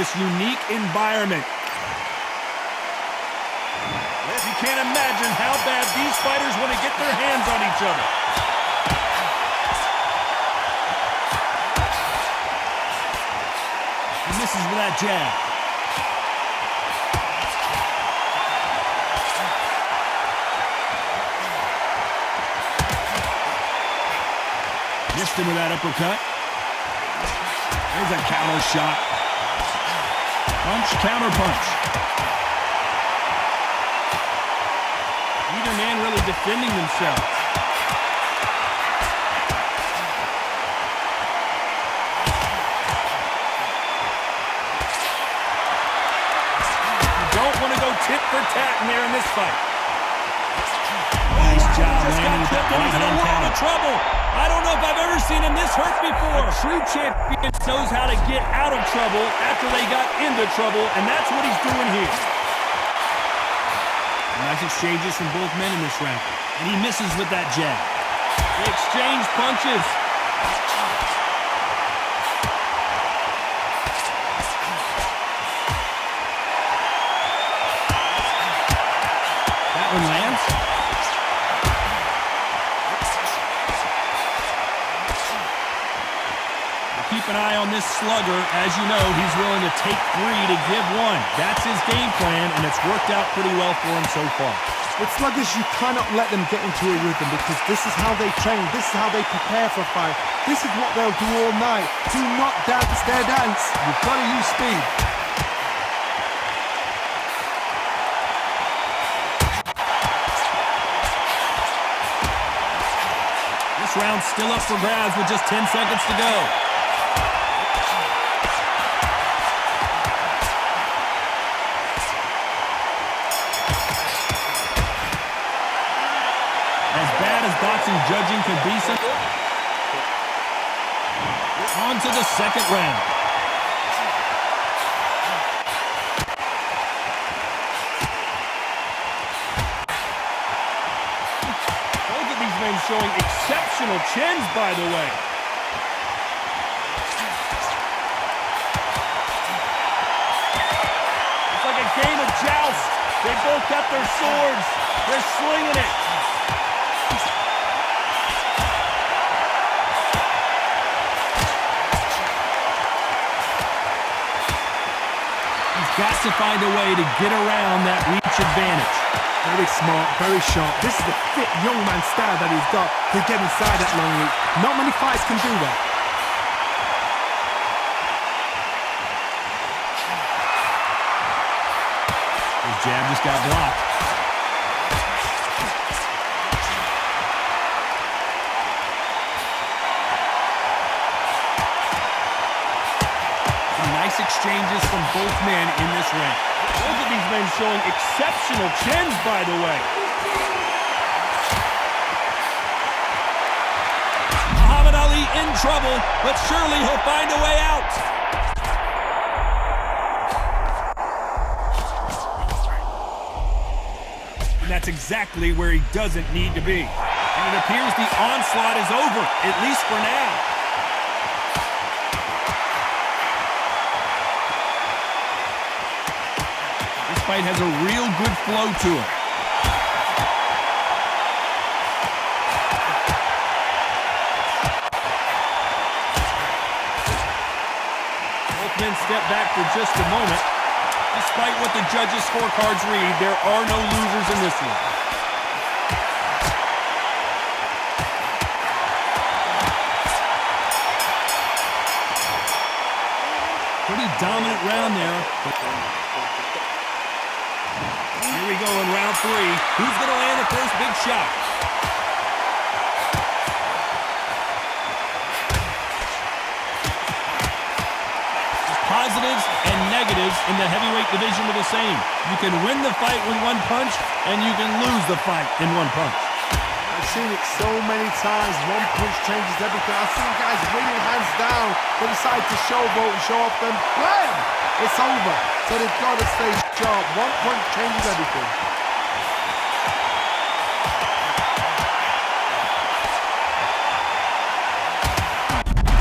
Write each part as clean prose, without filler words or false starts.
this unique environment. You can't imagine how bad these fighters want to get their hands on each other. He misses with that jab. Missed him with that uppercut. There's a counter shot. Punch, counter punch. Neither man really defending themselves. You don't want to go tit for tat in there in this fight. Nice job, man. He's in a lot of trouble. I don't know if I've ever seen him this hurt before. A true champion knows how to get out of trouble after they got into trouble, and that's what he's doing here. Nice exchanges from both men in this round. And he misses with that jab. They exchange punches. That one lands. Keep an eye on this slugger. As you know, he's willing to take 3 to give 1. That's his game plan, and it's worked out pretty well for him so far. With sluggers, you cannot let them get into a rhythm because this is how they train. This is how they prepare for a fight. This is what they'll do all night. Do not dance their dance. You've got to use speed. This round's still up for grabs with just 10 seconds to go. Boxing judging can be some. On to the second round. Both of these men showing exceptional chins, by the way. It's like a game of joust. They both got their swords. They're slinging it. Got to find a way to get around that reach advantage. Very smart, very sharp. This is the fit young man style that he's got to get inside that long reach. Not many fighters can do that. His jab just got blocked. Nice exchanges from both men in this ring. Both of these men showing exceptional chins, by the way. Muhammad Ali in trouble, but surely he'll find a way out. And that's exactly where he doesn't need to be. And it appears the onslaught is over, at least for now. Fight has a real good flow to it. Both men step back for just a moment. Despite what the judges' scorecards read, there are no losers in this one. Pretty dominant round there. Here we go in round 3. Who's going to land the first big shot? Positives and negatives in the heavyweight division are the same. You can win the fight with one punch, and you can lose the fight in one punch. I've seen it so many times. One punch changes everything. I've seen guys winning hands down. They decide to showboat and show off them. Blam! It's over. So they've got to stay sharp. One punch changes everything.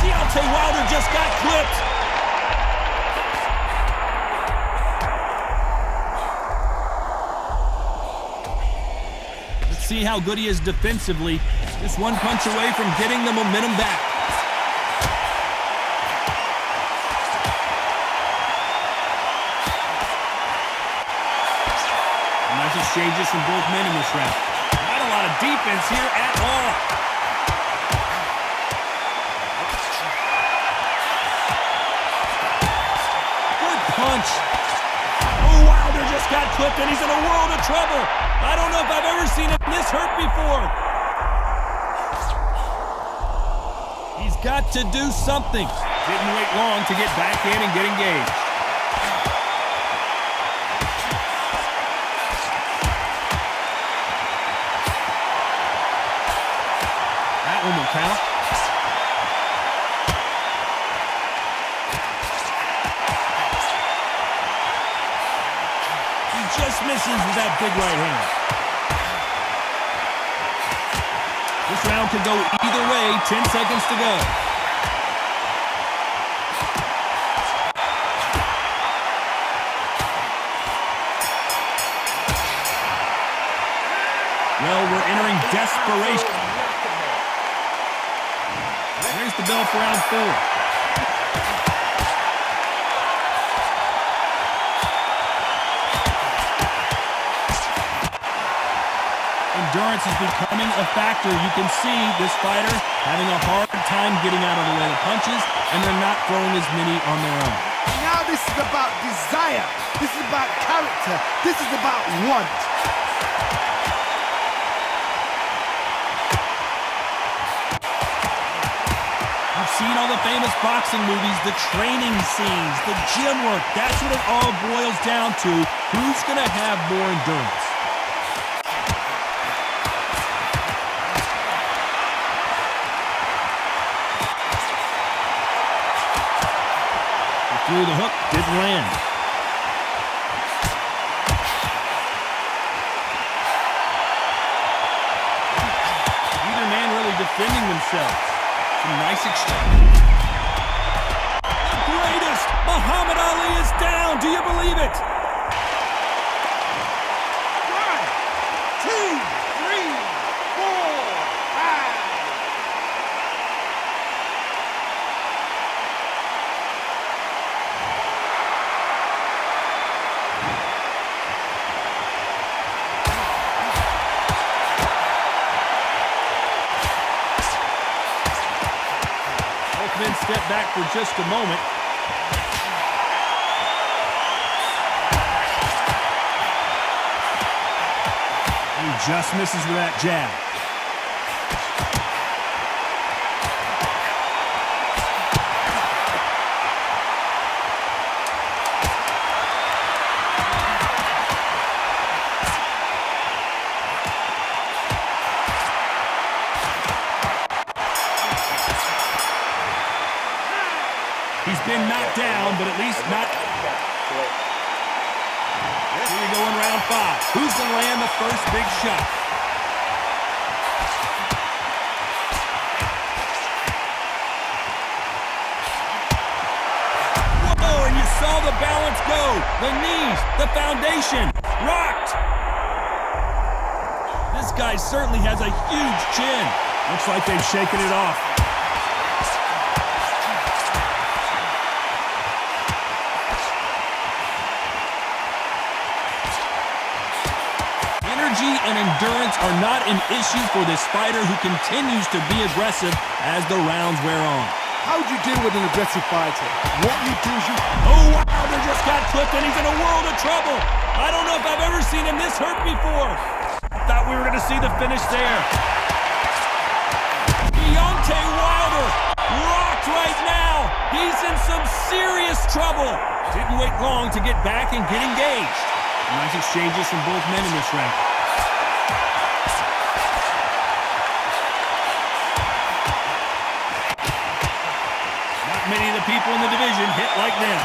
Deontay Wilder just got clipped. see how good he is defensively. Just one punch away from getting the momentum back. Nice exchanges from both men in this round. Not a lot of defense here at all. Good punch. Oh, Wilder just got clipped and he's in a world of trouble. I don't know if I've ever seen him this hurt before. He's got to do something. Didn't wait long to get back in and get engaged. That one will count. He just misses with that big right hand. This round could go either way. 10 seconds to go. Well, we're entering desperation. There's the bell for round 4. Endurance is becoming a factor. You can see this fighter having a hard time getting out of the way of punches, and they're not throwing as many on their own. Now this is about desire. This is about character. This is about want. You've seen all the famous boxing movies, the training scenes, the gym work. That's what it all boils down to. Who's going to have more endurance? Through the hook, didn't land. Either man really defending themselves. Some nice exchange. The greatest! Muhammad Ali is down! Do you believe it? 1, 2, 3, 4, 5. Then step back for just a moment. He just misses with that jab. He's been knocked down, but at least not. Here we go in round 5. Who's going to land the first big shot? Whoa, and you saw the balance go. The knees, the foundation, rocked. This guy certainly has a huge chin. Looks like they've shaken it off. And endurance are not an issue for this fighter who continues to be aggressive as the rounds wear on. How do you deal with an aggressive fighter? What you do is you... Oh, Wilder just got clipped and he's in a world of trouble. I don't know if I've ever seen him this hurt before. I thought we were going to see the finish there. Deontay Wilder rocked right now. He's in some serious trouble. Didn't wait long to get back and get engaged. Nice exchanges from both men in this round. Many of the people in the division hit like them.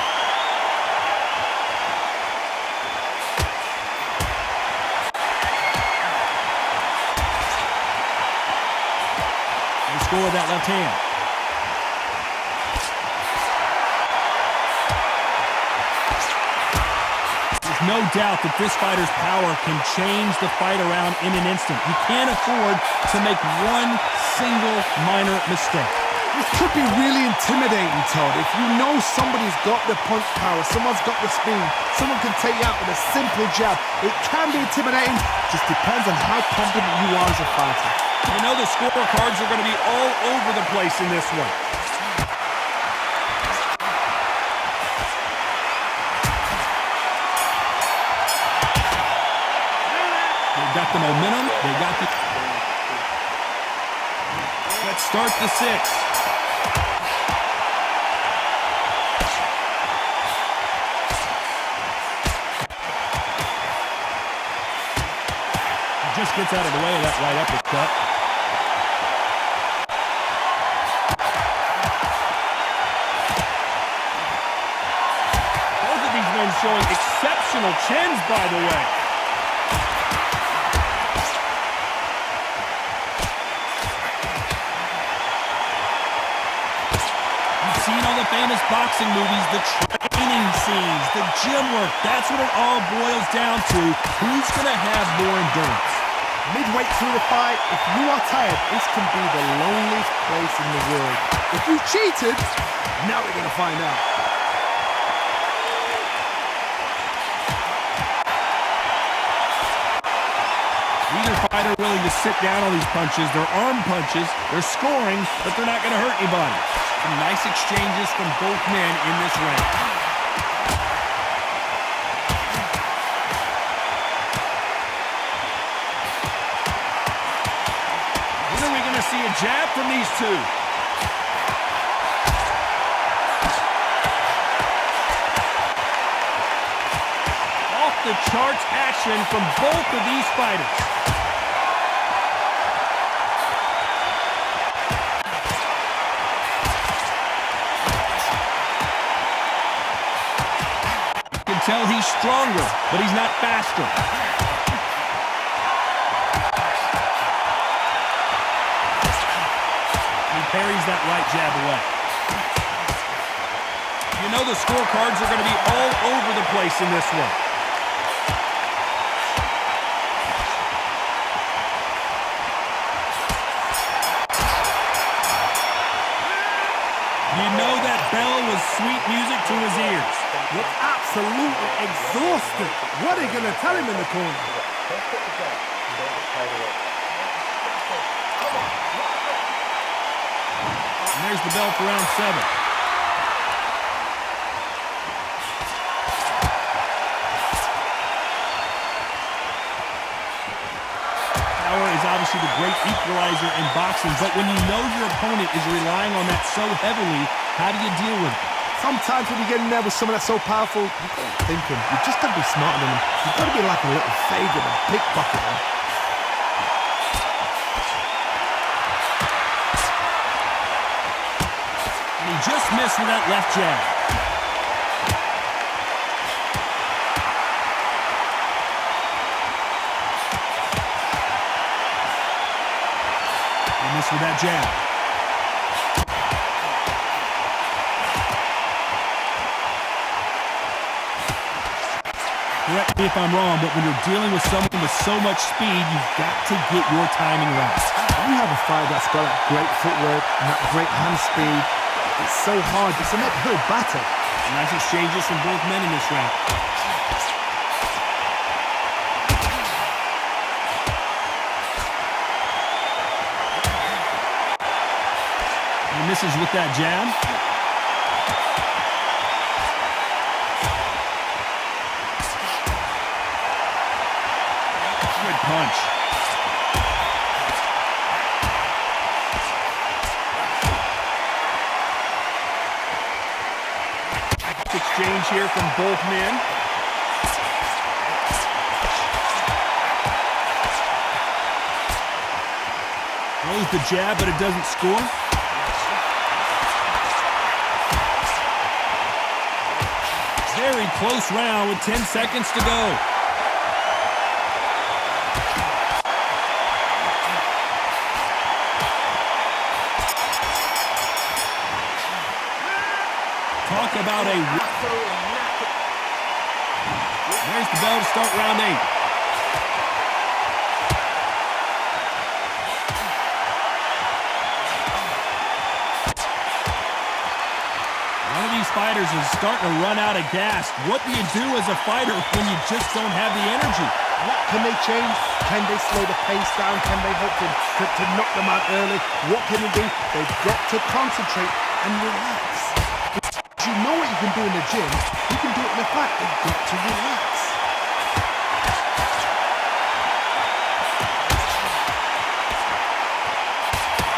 They score with that left hand. There's no doubt that this fighter's power can change the fight around in an instant. You can't afford to make one single minor mistake. This could be really intimidating, Todd. If you know somebody's got the punch power, someone's got the speed, someone can take you out with a simple jab, it can be intimidating. Just depends on how confident you are as a fighter. You know the scorecards are going to be all over the place in this one. They got the momentum. They got the... Let's start the sixth. Just gets out of the way of that right uppercut. Both of these men showing exceptional chins, by the way. You've seen all the famous boxing movies, the training scenes, the gym work. That's what it all boils down to. Who's going to have more endurance? Midway through the fight, if you are tired, this can be the loneliest place in the world. If you cheated, now we're going to find out. Neither fighter willing to sit down on these punches. They're arm punches. They're scoring, but they're not going to hurt anybody. Some nice exchanges from both men in this round. See a jab from these two. Off the charts action from both of these fighters. You can tell he's stronger, but he's not faster. Parries that right jab away. You know the scorecards are going to be all over the place in this one. You know that bell was sweet music to his ears. Looks absolutely exhausted. What are you going to tell him in the corner? And there's the bell for round 7. Power is obviously the great equalizer in boxing, but when you know your opponent is relying on that so heavily, how do you deal with it? Sometimes when you get in there with someone that's so powerful, you've got to think him. You've just got to be smarter than him. You've got to be like a little favourite and pickpocket him. He just missed with that left jab. He missed with that jab. Correct me if I'm wrong, but when you're dealing with someone with so much speed, you've got to get your timing right. When you have a fighter that's got that great footwork and that great hand speed, it's so hard. It's an uphill battle. Nice exchanges from both men in this round. He misses with that jab. Good punch. Exchange here from both men. Throws the jab, but it doesn't score. Very close round with 10 seconds to go. Talk about a... There's the bell to start round 8. One of these fighters is starting to run out of gas. What do you do as a fighter when you just don't have the energy? What can they change? Can they slow the pace down? Can they hope to knock them out early? What can they do? They've got to concentrate and relax. If you know what you can do in the gym, you can do it in the fight. They've got to relax.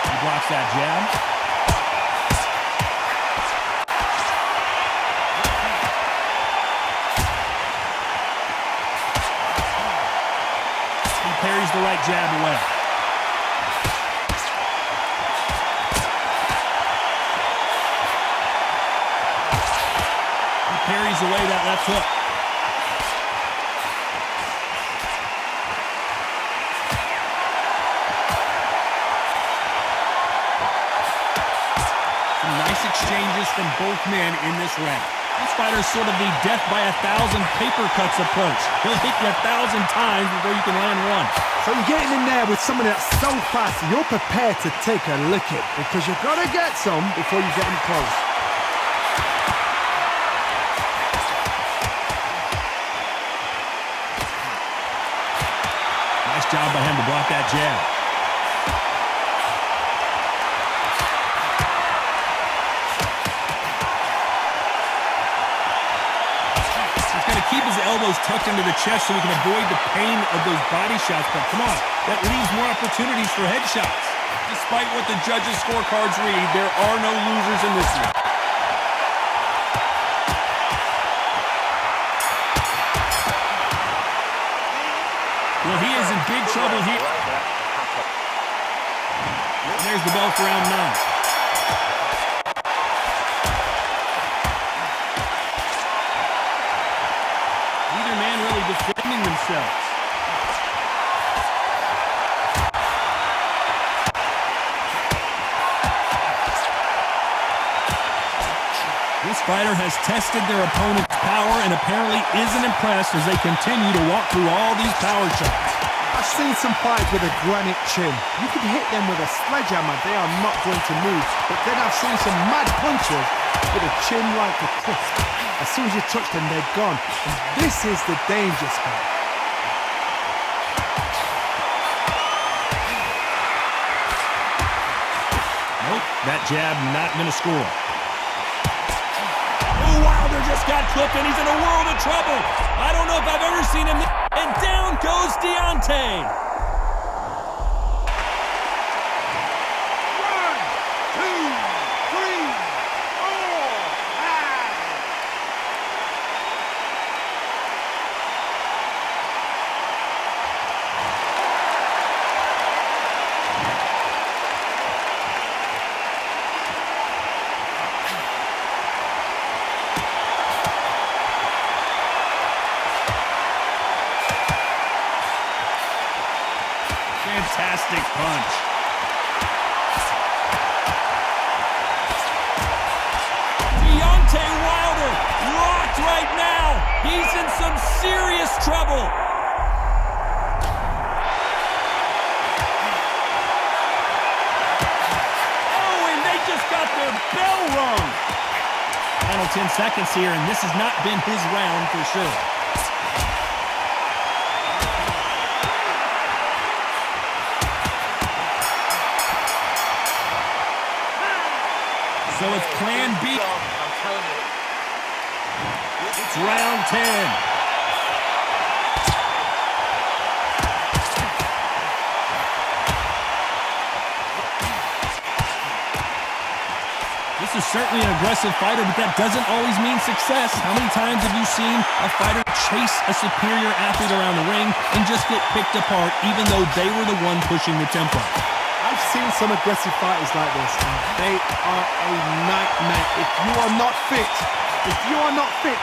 He blocks that jab. Parries the right jab away. He parries away that left hook. Some nice exchanges from both men in this round. This fighter's sort of the death by 1,000 paper cuts approach. He'll hit you 1,000 times before you can land one. So you're getting in there with someone that's so fast, you're prepared to take a licking because you've got to get some before you get him close. Nice job by him to block that jab. Keep his elbows tucked into the chest so he can avoid the pain of those body shots. But come on, that leaves more opportunities for headshots. Despite what the judges' scorecards read, there are no losers in this one. Well, he is in big trouble here. There's the bell for round 9. Defending themselves. This fighter has tested their opponent's power and apparently isn't impressed as they continue to walk through all these power shots. I've seen some fights with a granite chin. You can hit them with a sledgehammer, they are not going to move. But then I've seen some mad punchers with a chin like a crisp. As soon as you touch them, they're gone. And this is the danger spot. Nope, that jab not going to score. Oh, Wilder just got clipped and he's in a world of trouble. I don't know if I've ever seen him. And down goes Deontay. Fantastic punch. Deontay Wilder locked right now. He's in some serious trouble. Oh, and they just got their bell rung. Final 10 seconds here, and this has not been his round for sure. So it's plan B. I'm telling you. It's round 10. This is certainly an aggressive fighter, but that doesn't always mean success. How many times have you seen a fighter chase a superior athlete around the ring and just get picked apart even though they were the one pushing the tempo? I've seen some aggressive fighters like this, and they are a nightmare. If you are not fit,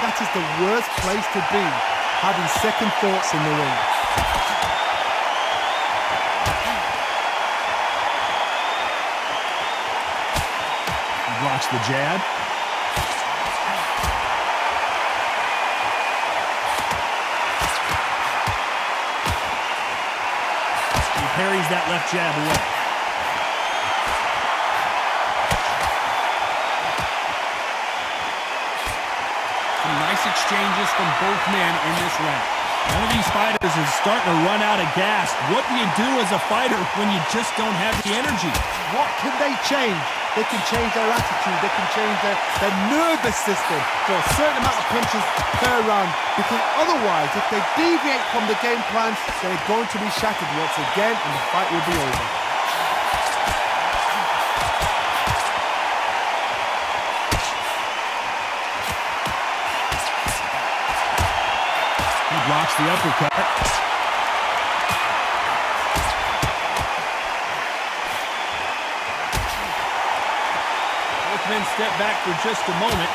that is the worst place to be, having second thoughts in the ring. He blocks the jab. parries that left jab away. Some nice exchanges from both men in this round. One of these fighters is starting to run out of gas. What do you do as a fighter when you just don't have the energy? What can they change? They can change their attitude. They can change their nervous system for a certain amount of punches per round. Because otherwise, if they deviate from the game plan, they're going to be shattered once again and the fight will be over. He blocks the uppercut. Men step back for just a moment.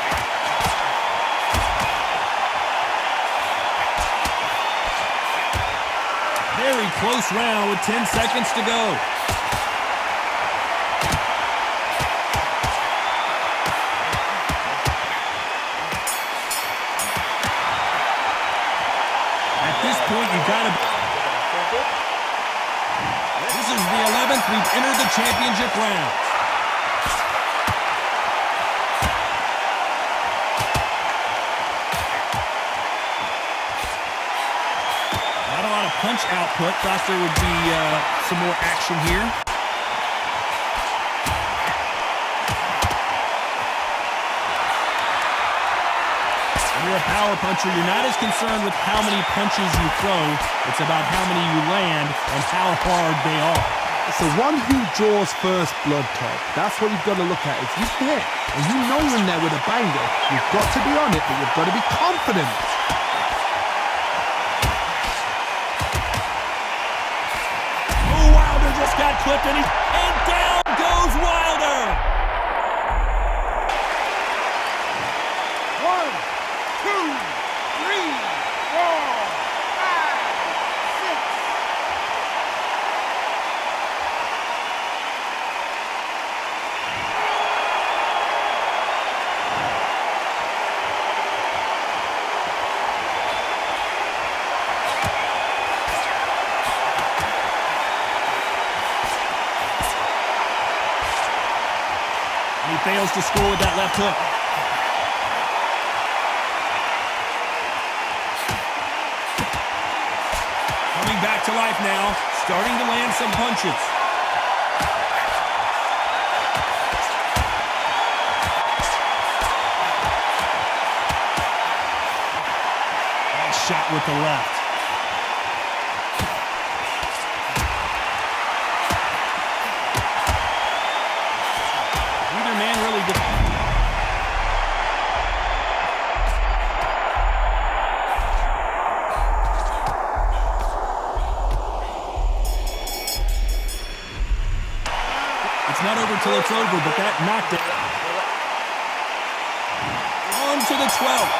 Very close round with 10 seconds to go. At this point, you gotta... This is the 11th. We've entered the championship round. Punch output. Thought there would be some more action here. When you're a power puncher, you're not as concerned with how many punches you throw. It's about how many you land and how hard they are. It's the one who draws first blood, Todd. That's what you've got to look at. If you hit and you know you're in there with a banger, you've got to be on it, but you've got to be confident. Got clipped and down goes Wilder. 1, 2, 3, 4, 5, 6. He fails to score with that left hook. Coming back to life now, starting to land some punches. Nice shot with the left. It's not over till it's over, but that knocked it. On to the 12th.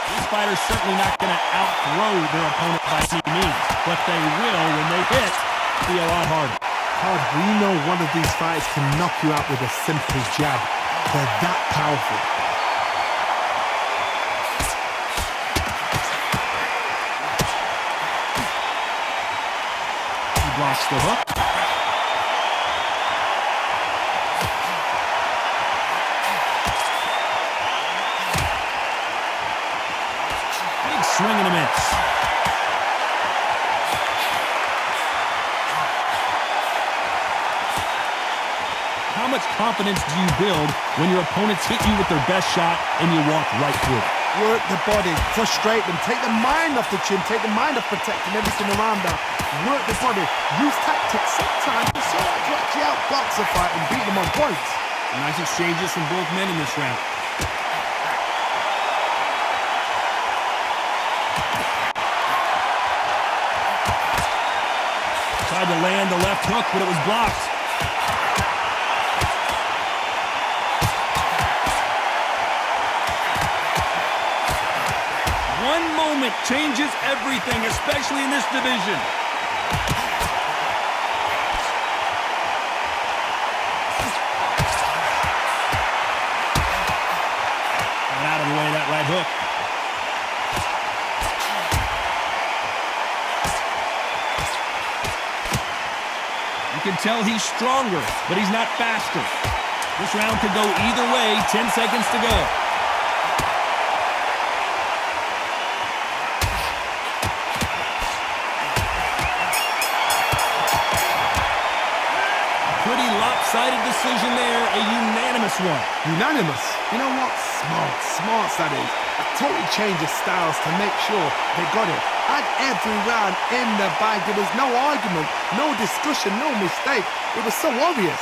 These fighters certainly not going to outthrow their opponent by any means, but they will, when they hit, be a lot harder. Todd, we know one of these fighters can knock you out with a simple jab. They're that powerful. Blocks the hook. Big swing and a miss. How much confidence do you build when your opponents hit you with their best shot and you walk right through it? Work the body, frustrate them, take the mind off the chin, take the mind off protecting everything around that. Work the body, use tactics sometimes so that you actually outbox a fight and beat them on points. Nice exchanges from both men in this round. Tried to land the left hook, but it was blocked. One moment changes everything, especially in this division. Got out of away that right hook. You can tell he's stronger, but he's not faster. This round could go either way. 10 seconds to go. Pretty lopsided decision there, a unanimous one. Unanimous? You know what? Smart that is. A totally change of styles to make sure they got it. Had every round in the bag. There was no argument, no discussion, no mistake. It was so obvious.